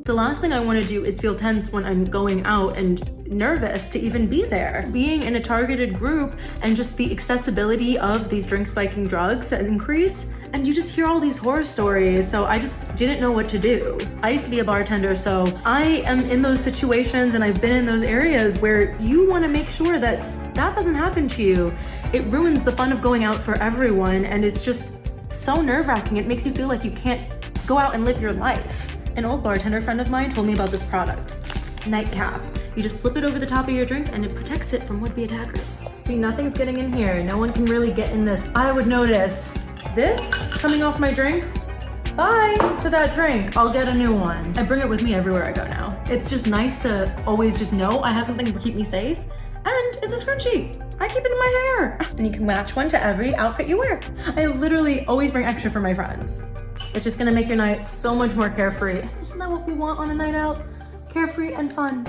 The last thing I want to do is feel tense when I'm going out and nervous to even be there. Being in a targeted group and just the accessibility of these drink spiking drugs increase, and you just hear all these horror stories, so I just didn't know what to do. I used to be a bartender, so I am in those situations and I've been in those areas where you want to make sure that that doesn't happen to you. It ruins the fun of going out for everyone, and it's just so nerve-wracking. It makes you feel like you can't go out and live your life. An old bartender friend of mine told me about this product, NightCap. You just slip it over the top of your drink and it protects it from would-be attackers. See, nothing's getting in here. No one can really get in this. I would notice this coming off my drink. Bye to that drink. I'll get a new one. I bring it with me everywhere I go now. It's just nice to always just know I have something to keep me safe. And it's a scrunchie. I keep it in my hair. And you can match one to every outfit you wear. I literally always bring extra for my friends. It's just gonna make your night so much more carefree. Isn't that what we want on a night out? Carefree and fun.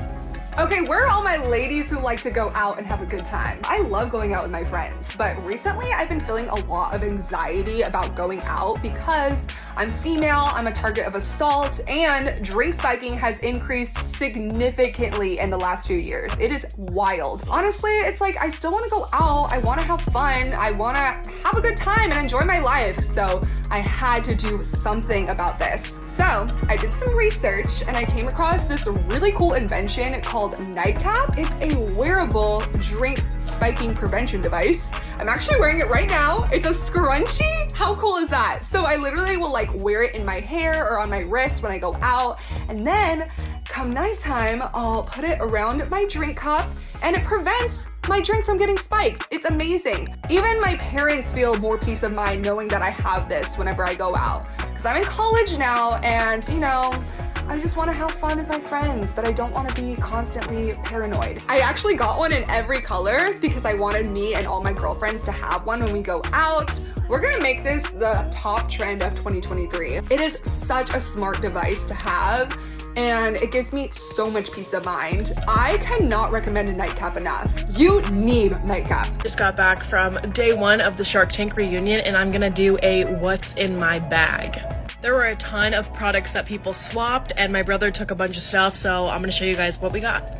Okay, where are all my ladies who like to go out and have a good time? I love going out with my friends, but recently I've been feeling a lot of anxiety about going out because I'm female, I'm a target of assault, and drink spiking has increased significantly in the last few years. It is wild. Honestly, it's like I still want to go out, I want to have fun, I want to have a good time and enjoy my life, so I had to do something about this. So I did some research and I came across this really cool invention called NightCap. It's a wearable drink spiking prevention device. I'm actually wearing it right now. It's a scrunchie. How cool is that? So I literally will like wear it in my hair or on my wrist when I go out, and then come nighttime, I'll put it around my drink cup and it prevents my drink from getting spiked. It's amazing. Even my parents feel more peace of mind knowing that I have this whenever I go out. Because I'm in college now and, you know, I just want to have fun with my friends, but I don't want to be constantly paranoid. I actually got one in every colors because I wanted me and all my girlfriends to have one when we go out. We're gonna make this the top trend of 2023. It is such a smart device to have, and it gives me so much peace of mind. I cannot recommend a NightCap enough. You need NightCap. Just got back from day one of the Shark Tank reunion, and I'm gonna do a what's in my bag. There were a ton of products that people swapped, and my brother took a bunch of stuff, so I'm gonna show you guys what we got.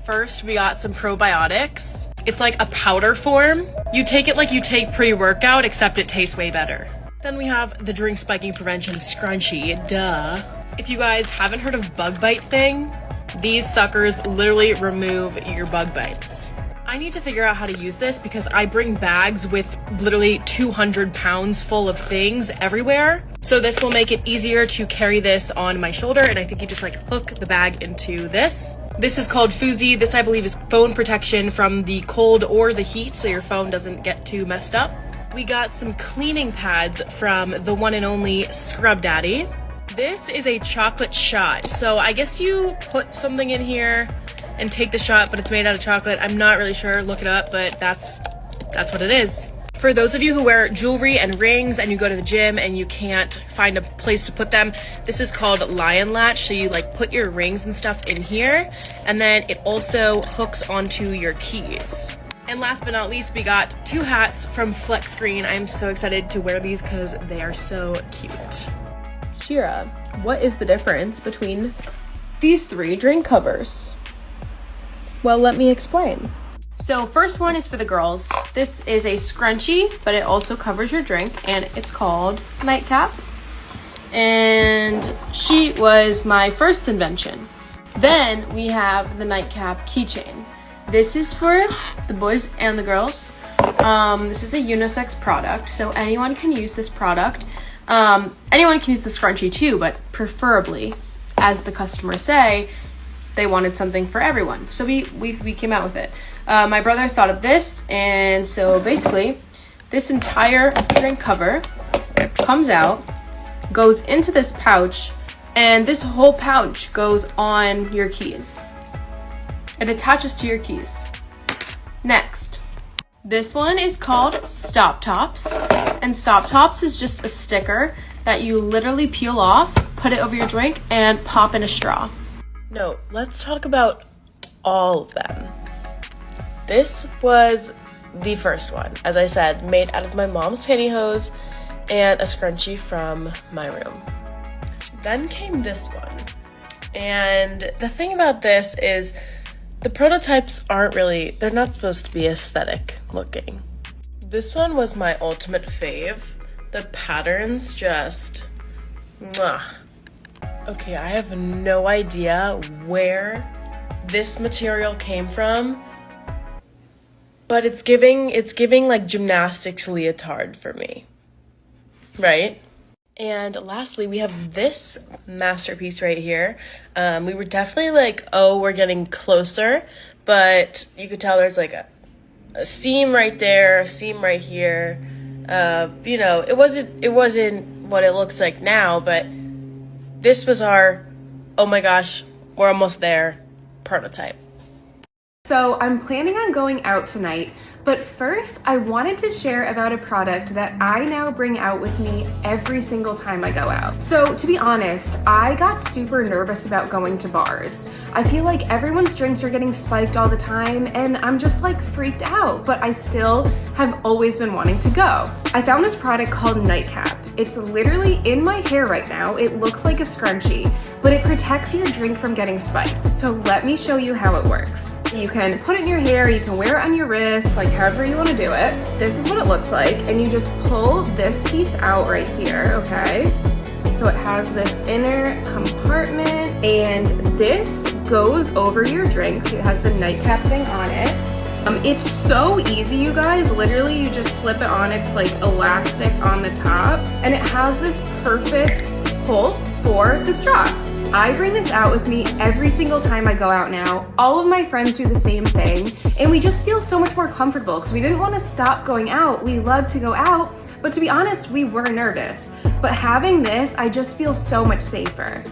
First, we got some probiotics. It's like a powder form. You take it like you take pre-workout, except it tastes way better. Then we have the drink spiking prevention scrunchie, duh. If you guys haven't heard of bug bite thing, these suckers literally remove your bug bites. I need to figure out how to use this because I bring bags with literally 200 pounds full of things everywhere. So this will make it easier to carry this on my shoulder, and I think you just like hook the bag into this. This is called Foozy. This I believe is phone protection from the cold or the heat so your phone doesn't get too messed up. We got some cleaning pads from the one and only Scrub Daddy. This is a chocolate shot. So I guess you put something in here and take the shot, but it's made out of chocolate. I'm not really sure, look it up, but that's what it is. For those of you who wear jewelry and rings and you go to the gym and you can't find a place to put them, this is called Lion Latch. So you like put your rings and stuff in here, and then it also hooks onto your keys. And last but not least, we got 2 hats from Flex Screen. I'm so excited to wear these because they are so cute. Shira, what is the difference between these 3 drink covers? Well, let me explain. So first one is for the girls. This is a scrunchie, but it also covers your drink, and it's called NightCap. And she was my first invention. Then we have the NightCap keychain. This is for the boys and the girls. This is a unisex product, so anyone can use this product. Anyone can use the scrunchie too, but preferably, as the customers say, they wanted something for everyone. So we came out with it. My brother thought of this, and so basically, this entire drink cover comes out, goes into this pouch, and this whole pouch goes on your keys. It attaches to your keys. Next, this one is called Stop Tops, and Stop Tops is just a sticker that you literally peel off, put it over your drink, and pop in a straw. No, let's talk about all of them. This was the first one. As I said, made out of my mom's pantyhose and a scrunchie from my room. Then came this one. And the thing about this is the prototypes they're not supposed to be aesthetic looking. This one was my ultimate fave. The patterns just, mwah. Okay, I have no idea where this material came from, but it's giving like gymnastics leotard for me, right? And lastly, we have this masterpiece right here. We were definitely like, oh, we're getting closer, but you could tell there's like a seam right there, a seam right here. You know, it wasn't what it looks like now, but this was our, oh my gosh, we're almost there prototype. So I'm planning on going out tonight, but first I wanted to share about a product that I now bring out with me every single time I go out. So to be honest, I got super nervous about going to bars. I feel like everyone's drinks are getting spiked all the time and I'm just like freaked out, but I still have always been wanting to go. I found this product called NightCap. It's literally in my hair right now. It looks like a scrunchie, but it protects your drink from getting spiked. So let me show you how it works. You can put it in your hair, you can wear it on your wrist, like however you want to do it. This is what it looks like, and you just pull this piece out right here, okay? So it has this inner compartment, and this goes over your drink. So it has the NightCap thing on it. It's so easy, you guys. Literally, you just slip it on. It's like elastic on the top, and it has this perfect hole for the straw. I bring this out with me every single time I go out now. All of my friends do the same thing, and we just feel so much more comfortable because we didn't want to stop going out. We loved to go out, but to be honest, we were nervous. But having this, I just feel so much safer.